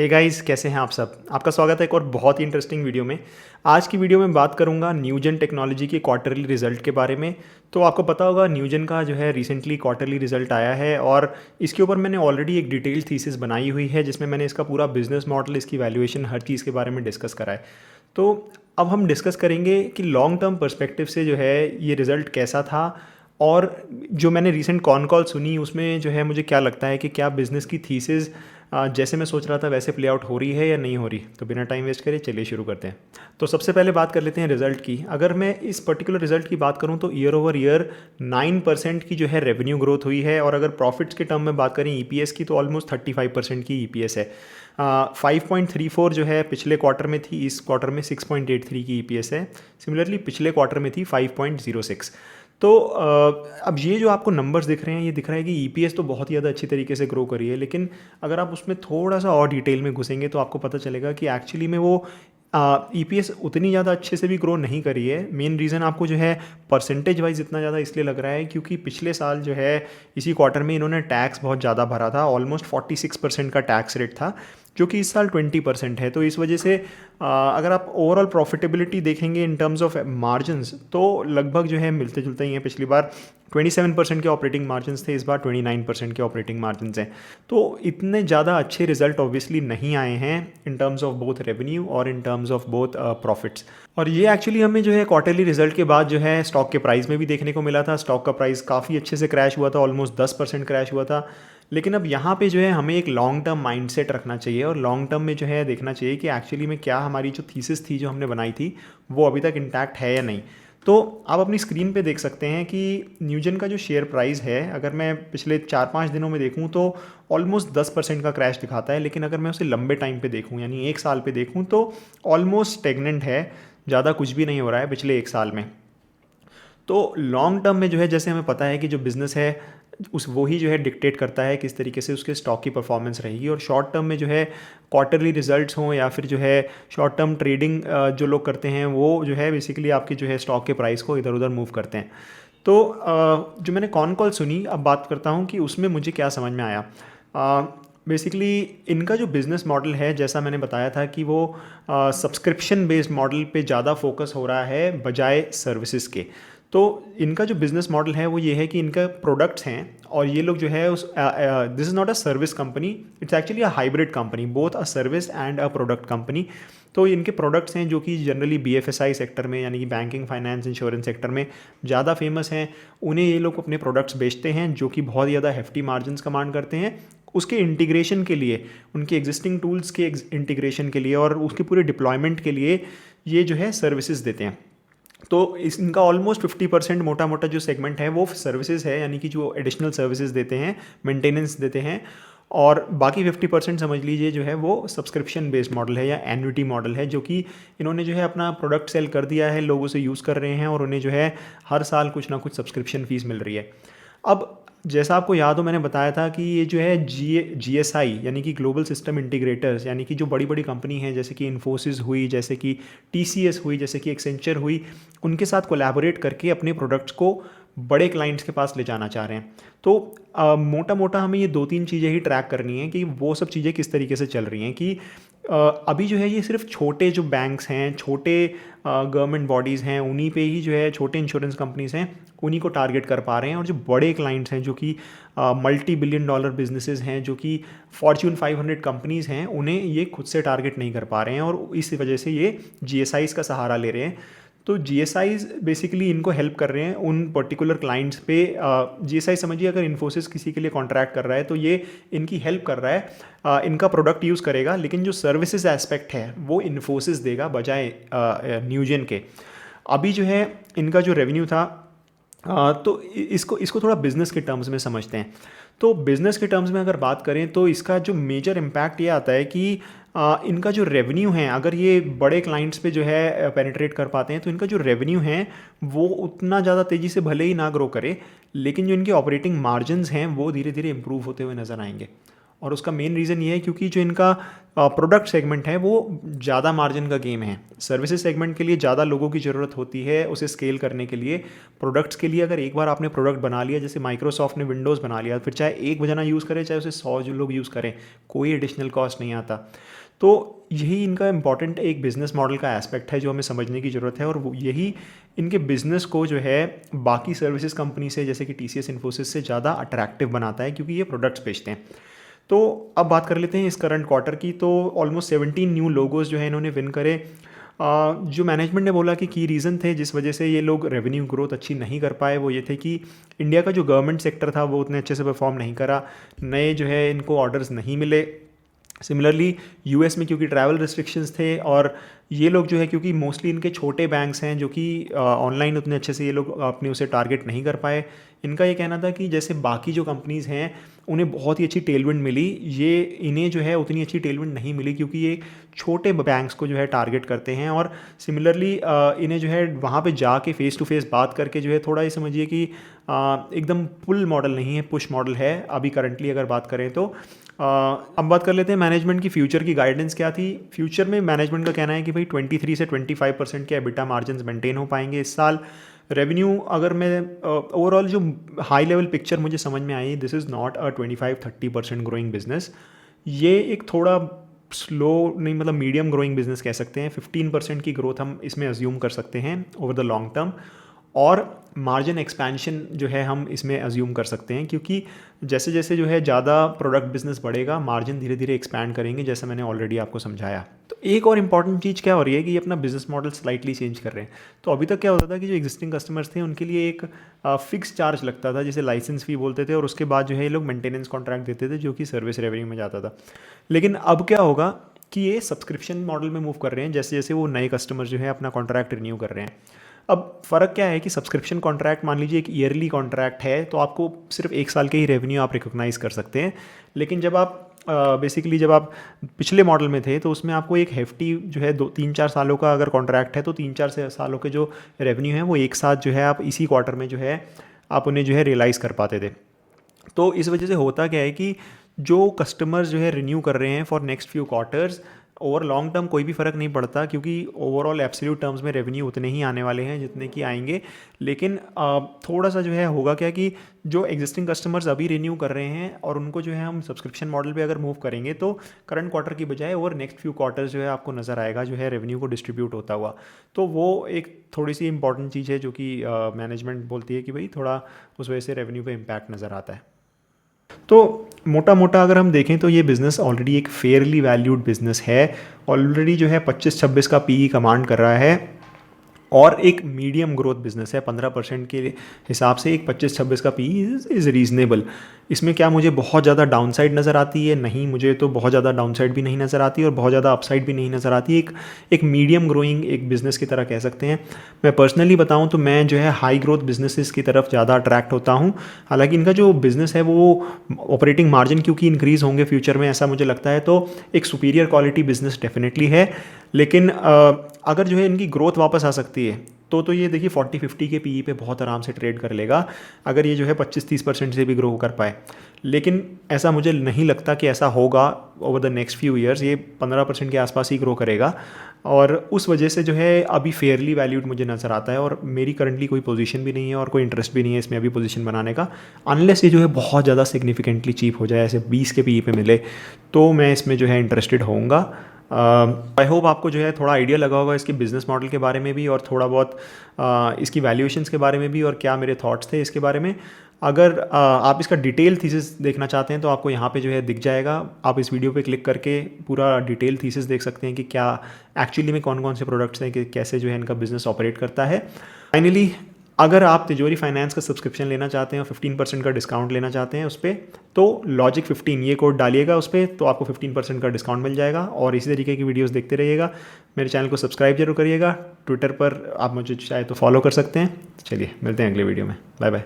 Hey guys, कैसे हैं आप सब। आपका स्वागत है एक और बहुत ही इंटरेस्टिंग वीडियो में। आज की वीडियो में बात करूंगा न्यूजन टेक्नोलॉजी के क्वार्टरली रिजल्ट के बारे में। तो आपको पता होगा न्यूजन का जो है रिसेंटली क्वार्टरली रिजल्ट आया है और इसके ऊपर मैंने ऑलरेडी एक डिटेल थीसिस बनाई हुई है जिसमें मैंने इसका पूरा बिजनेस मॉडल, इसकी वैल्यूएशन, हर चीज़ के बारे में डिस्कस करा है। तो अब हम डिस्कस करेंगे कि लॉन्ग टर्म पर्सपेक्टिव से जो है ये रिज़ल्ट कैसा था और जो मैंने रीसेंट कॉन कॉल सुनी उसमें जो है मुझे क्या लगता है कि क्या बिज़नेस की थीसिस जैसे मैं सोच रहा था वैसे प्ले आउट हो रही है या नहीं हो रही। तो बिना टाइम वेस्ट करे चलिए शुरू करते हैं। तो सबसे पहले बात कर लेते हैं रिजल्ट की। अगर मैं इस पर्टिकुलर रिजल्ट की बात करूं तो ईयर ओवर ईयर 9% की जो है रेवेन्यू ग्रोथ हुई है और अगर प्रॉफिट्स के टर्म में बात करें ईपीएस की तो ऑलमोस्ट 35% की ईपीएस है। 5.34 जो है पिछले क्वार्टर में थी, इस क्वार्टर में 6.83 की ईपीएस है। सिमिलरली पिछले क्वार्टर में थी 5.06। तो अब ये जो आपको नंबर्स दिख रहे हैं ये दिख रहा है कि ईपीएस तो बहुत ही ज़्यादा अच्छी तरीके से ग्रो करी है, लेकिन अगर आप उसमें थोड़ा सा और डिटेल में घुसेंगे तो आपको पता चलेगा कि एक्चुअली में वो ईपीएस उतनी ज़्यादा अच्छे से भी ग्रो नहीं करी है। मेन रीज़न आपको जो है परसेंटेज वाइज इतना ज़्यादा इसलिए लग रहा है क्योंकि पिछले साल जो है इसी क्वार्टर में इन्होंने टैक्स बहुत ज़्यादा भरा था। ऑलमोस्ट 46% का टैक्स रेट था जो कि इस साल 20% है। तो इस वजह से अगर आप ओवरऑल प्रॉफिटेबिलिटी देखेंगे इन टर्म्स ऑफ मार्जिन्स तो लगभग जो है मिलते जुलते ही हैं। पिछली बार 27% के ऑपरेटिंग मार्जिन्स थे, इस बार 29% के ऑपरेटिंग मार्जिन्स हैं। तो इतने ज़्यादा अच्छे रिजल्ट ऑब्वियसली नहीं आए हैं in terms of both revenue और in terms of both profits. और ये एक्चुअली हमें जो है क्वार्टरली रिजल्ट के बाद जो है स्टॉक के प्राइस में भी देखने को मिला था। स्टॉक का प्राइस काफ़ी अच्छे से क्रैश हुआ था, ऑलमोस्ट 10% क्रैश हुआ था। लेकिन अब यहाँ पे जो है हमें एक लॉन्ग टर्म माइंडसेट रखना चाहिए और लॉन्ग टर्म में जो है देखना चाहिए कि एक्चुअली में क्या हमारी जो थीसिस थी जो हमने बनाई थी वो अभी तक इंटैक्ट है या नहीं। तो आप अपनी स्क्रीन पे देख सकते हैं कि न्यूजन का जो शेयर प्राइस है, अगर मैं पिछले 4-5 दिनों में देखूं तो ऑलमोस्ट 10% का क्रैश दिखाता है, लेकिन अगर मैं उसे लंबे टाइम पे देखूं यानी एक साल पे देखूं तो ऑलमोस्ट स्टेगनेंट है, ज़्यादा कुछ भी नहीं हो रहा है पिछले एक साल में। तो लॉन्ग टर्म में जो है जैसे हमें पता है कि जो बिज़नेस है उस वही जो है डिक्टेट करता है किस तरीके से उसके स्टॉक की परफॉर्मेंस रहेगी। और शॉर्ट टर्म में जो है क्वार्टरली रिजल्ट्स हों या फिर जो है शॉर्ट टर्म ट्रेडिंग जो लोग करते हैं वो जो है बेसिकली आपकी जो है स्टॉक के प्राइस को इधर उधर मूव करते हैं। तो जो मैंने कॉन कॉल सुनी, अब बात करता हूँ कि उसमें मुझे क्या समझ में आया। बेसिकली इनका जो बिज़नेस मॉडल है, जैसा मैंने बताया था कि वो सब्सक्रिप्शन बेस्ड मॉडल पे ज़्यादा फोकस हो रहा है बजाय सर्विसेज के। तो इनका जो बिज़नेस मॉडल है वो ये है कि इनका प्रोडक्ट्स हैं और ये लोग जो है उस this is not a service company, it's actually a hybrid company, both a service and a product company. तो इनके प्रोडक्ट्स हैं जो कि जनरली बीएफएसआई सेक्टर में यानी कि बैंकिंग, फाइनेंस, इंश्योरेंस सेक्टर में ज़्यादा फेमस हैं। उन्हें ये लोग अपने प्रोडक्ट्स बेचते हैं जो कि बहुत ज़्यादा हेफ्टी मार्जिन्स कमांड करते हैं। उसके इंटीग्रेशन के लिए, उनके एग्जिस्टिंग टूल्स के इंटीग्रेशन के लिए और उसके पूरे डिप्लॉयमेंट के लिए ये जो है सर्विसेज देते हैं। तो इनका ऑलमोस्ट 50% मोटा मोटा जो सेगमेंट है वो सर्विसेज है, यानी कि जो एडिशनल सर्विसेज देते हैं, मेंटेनेंस देते हैं। और बाकी 50% समझ लीजिए जो है वो सब्सक्रिप्शन बेस्ड मॉडल है या एन्युटी मॉडल है, जो कि इन्होंने जो है अपना प्रोडक्ट सेल कर दिया है, लोगों से यूज़ कर रहे हैं और उन्हें जो है हर साल कुछ ना कुछ सब्सक्रिप्शन फीस मिल रही है। अब जैसा आपको याद हो मैंने बताया था कि ये जो है जीएसआई यानी कि ग्लोबल सिस्टम इंटीग्रेटर्स, यानी कि जो बड़ी बड़ी कंपनी हैं जैसे कि इन्फोसिस हुई, जैसे कि टीसीएस हुई, जैसे कि एक्सेंचर हुई, उनके साथ कोलैबोरेट करके अपने प्रोडक्ट्स को बड़े क्लाइंट्स के पास ले जाना चाह रहे हैं। तो मोटा मोटा हमें ये 2-3 चीज़ें ही ट्रैक करनी है कि वो सब चीज़ें किस तरीके से चल रही हैं। कि अभी जो है ये सिर्फ छोटे जो बैंक्स हैं, छोटे गवर्नमेंट बॉडीज़ हैं, उन्हीं पे ही जो है छोटे इंश्योरेंस कंपनीज़ हैं उन्हीं को टारगेट कर पा रहे हैं। और जो बड़े क्लाइंट्स हैं जो कि मल्टी बिलियन डॉलर बिजनेसेस हैं, जो कि फॉर्च्यून 500 कंपनीज़ हैं, उन्हें ये खुद से टारगेट नहीं कर पा रहे हैं और इस वजह से ये जीएसआईज़ का सहारा ले रहे हैं। तो जीएसआईज़ बेसिकली इनको हेल्प कर रहे हैं उन पर्टिकुलर क्लाइंट्स पे। जीएसआई समझिए अगर इन्फोसिस किसी के लिए कॉन्ट्रैक्ट कर रहा है तो ये इनकी हेल्प कर रहा है, इनका प्रोडक्ट यूज़ करेगा, लेकिन जो सर्विसेज एस्पेक्ट है वो इन्फोसिस देगा बजाय न्यूजन के। अभी जो है इनका जो रेवेन्यू था, तो इसको इसको थोड़ा बिजनेस के टर्म्स में समझते हैं। तो बिज़नेस के टर्म्स में अगर बात करें तो इसका जो मेजर इम्पैक्ट ये आता है कि इनका जो रेवेन्यू है, अगर ये बड़े क्लाइंट्स पे जो है पेनिट्रेट कर पाते हैं तो इनका जो रेवेन्यू है वो उतना ज़्यादा तेज़ी से भले ही ना ग्रो करे, लेकिन जो इनके ऑपरेटिंग मार्जिन्स हैं वो धीरे धीरे इंप्रूव होते हुए नज़र आएंगे। और उसका मेन रीज़न ये है क्योंकि जो इनका प्रोडक्ट सेगमेंट है वो ज़्यादा मार्जिन का गेम है। सर्विसेज सेगमेंट के लिए ज़्यादा लोगों की ज़रूरत होती है उसे स्केल करने के लिए। प्रोडक्ट्स के लिए अगर एक बार आपने प्रोडक्ट बना लिया, जैसे माइक्रोसॉफ्ट ने विंडोज़ बना लिया, फिर चाहे एक जना यूज़ करे चाहे उसे 100 जो लोग यूज़ करें, कोई एडिशनल कॉस्ट नहीं आता। तो यही इनका इंपॉर्टेंट एक बिज़नेस मॉडल का एस्पेक्ट है जो हमें समझने की ज़रूरत है, और यही इनके बिज़नेस को जो है बाकी सर्विसेज कंपनी से जैसे कि TCS इन्फोसिस से ज़्यादा अट्रैक्टिव बनाता है, क्योंकि ये प्रोडक्ट्स बेचते हैं। तो अब बात कर लेते हैं इस करंट क्वार्टर की। तो ऑलमोस्ट 17 न्यू लोगोज जो है इन्होंने विन करे। जो मैनेजमेंट ने बोला कि की रीज़न थे जिस वजह से ये लोग रेवेन्यू ग्रोथ अच्छी नहीं कर पाए, वो ये थे कि इंडिया का जो गवर्नमेंट सेक्टर था वो उतने अच्छे से परफॉर्म नहीं करा, नए जो है इनको ऑर्डर्स नहीं मिले। सिमिलरली US में क्योंकि ट्रैवल रिस्ट्रिक्शंस थे, और ये लोग जो है क्योंकि मोस्टली इनके छोटे बैंक्स हैं जो कि ऑनलाइन उतने अच्छे से ये लोग अपने उसे टारगेट नहीं कर पाए। इनका ये कहना था कि जैसे बाकी जो कंपनीज़ हैं उन्हें बहुत ही अच्छी टेलविंड मिली, ये इन्हें जो है उतनी अच्छी टेलविंड नहीं मिली क्योंकि ये छोटे बैंक्स को जो है टारगेट करते हैं। और सिमिलरली इन्हें जो है वहाँ पे जाके फेस टू फेस बात करके जो है थोड़ा ये समझिए कि एकदम पुल मॉडल नहीं है, पुश मॉडल है अभी करंटली अगर बात करें तो। अब बात कर लेते हैं मैनेजमेंट की फ्यूचर की गाइडेंस क्या थी। फ्यूचर में मैनेजमेंट का कहना है कि भाई 23 से 25% के EBITDA मार्जिन मेंटेन हो पाएंगे इस साल। रेवेन्यू अगर मैं ओवरऑल जो हाई लेवल पिक्चर मुझे समझ में आई, this is not a 25-30% growing business. ये एक थोड़ा स्लो नहीं, मतलब मीडियम ग्रोइंग बिजनेस कह सकते हैं। 15% की ग्रोथ हम इसमें अज्यूम कर सकते हैं ओवर द लॉन्ग टर्म, और मार्जिन एक्सपेंशन जो है हम इसमें अज्यूम कर सकते हैं, क्योंकि जैसे जैसे जो है ज़्यादा प्रोडक्ट बिजनेस बढ़ेगा मार्जिन धीरे धीरे एक्सपैंड करेंगे, जैसा मैंने ऑलरेडी आपको समझाया। तो एक और इंपॉर्टेंट चीज़ क्या हो रही है कि ये अपना बिजनेस मॉडल स्लाइटली चेंज कर रहे हैं। तो अभी तक क्या होता था कि जो एग्जिस्टिंग कस्टमर्स थे उनके लिए एक फिक्स चार्ज लगता था जिसे लाइसेंस फी बोलते थे, और उसके बाद जो है ये लोग मेंटेनेंस कॉन्ट्रैक्ट देते थे जो कि सर्विस रेवेन्यू में जाता था। लेकिन अब क्या होगा कि ये सब्सक्रिप्शन मॉडल में मूव कर रहे हैं जैसे जैसे वो नए कस्टमर जो है अपना कॉन्ट्रैक्ट रिन्यू कर रहे हैं। अब फ़र्क क्या है कि सब्सक्रिप्शन कॉन्ट्रैक्ट मान लीजिए एक ईयरली कॉन्ट्रैक्ट है तो आपको सिर्फ 1 साल के ही रेवेन्यू आप रिकॉग्नाइज़ कर सकते हैं। लेकिन जब आप बेसिकली जब आप पिछले मॉडल में थे तो उसमें आपको एक हेफ्टी जो है 2-3-4 सालों का अगर कॉन्ट्रैक्ट है तो 3-4 सालों के जो रेवेन्यू है वो एक साथ जो है आप इसी क्वार्टर में जो है आप उन्हें जो है रियलाइज़ कर पाते थे। तो इस वजह से होता क्या है कि जो कस्टमर्स जो है रिन्यू कर रहे हैं for next few quarters, over long term कोई भी फ़र्क नहीं पड़ता क्योंकि ओवरऑल एब्सोल्यूट टर्म्स में रेवेन्यू उतने ही आने वाले हैं जितने की आएंगे। लेकिन थोड़ा सा जो है होगा क्या कि जो एग्जिस्टिंग कस्टमर्स अभी रिन्यू कर रहे हैं और उनको जो है हम सब्सक्रिप्शन मॉडल पे अगर मूव करेंगे तो करंट क्वार्टर की बजाय ओवर नेक्स्ट फ्यू क्वार्टर्स जो है आपको नज़र आएगा जो है रेवेन्यू को डिस्ट्रीब्यूट होता हुआ। तो वो एक थोड़ी सी इंपॉर्टेंट चीज़ है जो कि मैनेजमेंट बोलती है कि भाई थोड़ा उस वजह से रेवेन्यू पे इम्पैक्ट नज़र आता है। तो मोटा मोटा अगर हम देखें तो ये बिज़नेस ऑलरेडी एक फेयरली वैल्यूड बिज़नेस है। ऑलरेडी जो है 25-26 का PE कमांड कर रहा है, और एक मीडियम ग्रोथ बिजनेस है। 15% के हिसाब से एक 25-26 का PE इज़ रीज़नेबल। इसमें क्या मुझे बहुत ज़्यादा डाउनसाइड नज़र आती है? नहीं, मुझे तो बहुत ज़्यादा डाउनसाइड भी नहीं नज़र आती और बहुत ज़्यादा अपसाइड भी नहीं नज़र आती। एक मीडियम ग्रोइंग एक बिज़नेस की तरह कह सकते हैं। मैं पर्सनली बताऊं तो मैं जो है हाई ग्रोथ बिजनेसेस की तरफ ज़्यादा अट्रैक्ट होता हूं। हालांकि इनका जो बिज़नेस है वो ऑपरेटिंग मार्जिन क्योंकि इंक्रीज़ होंगे फ्यूचर में, ऐसा मुझे लगता है, तो एक सुपीरियर क्वालिटी बिज़नेस डेफिनेटली है। लेकिन अगर जो है इनकी ग्रोथ वापस आ सकती है तो ये देखिए 40-50 के PE पे बहुत आराम से ट्रेड कर लेगा अगर ये जो है 25-30% से भी ग्रो कर पाए। लेकिन ऐसा मुझे नहीं लगता कि ऐसा होगा over the next few years. ये 15% के आसपास ही ग्रो करेगा, और उस वजह से जो है अभी फेयरली वैल्यूड मुझे नज़र आता है। और मेरी करंटली कोई पोजीशन भी नहीं है और कोई इंटरेस्ट भी नहीं है इसमें अभी पोजीशन बनाने का, अनलेस ये जो है बहुत ज़्यादा सिग्निफिकेंटली चीप हो जाए, ऐसे 20 के PE पे मिले तो मैं इसमें जो है इंटरेस्टेड होऊंगा। आई होप आपको जो है थोड़ा आइडिया लगा होगा इसके बिज़नेस मॉडल के बारे में भी और थोड़ा बहुत इसकी वैल्यूएशंस के बारे में भी और क्या मेरे थॉट्स थे इसके बारे में। अगर आप इसका डिटेल थीसिस देखना चाहते हैं तो आपको यहाँ पे जो है दिख जाएगा। आप इस वीडियो पे क्लिक करके पूरा डिटेल थीसिस देख सकते हैं कि क्या एक्चुअली में कौन कौन से प्रोडक्ट्स हैं, कि कैसे जो है इनका बिज़नेस ऑपरेट करता है। फाइनली अगर आप तिजोरी फाइनेंस का सब्सक्रिप्शन लेना चाहते हैं और 15% का डिस्काउंट लेना चाहते हैं उस पर, तो Logic15 ये कोड डालिएगा उस पर, तो आपको 15% का डिस्काउंट मिल जाएगा। और इसी तरीके की वीडियोस देखते रहिएगा। मेरे चैनल को सब्सक्राइब जरूर करिएगा। ट्विटर पर आप मुझे चाहे तो फॉलो कर सकते हैं। चलिए मिलते हैं अगले वीडियो में। Bye bye.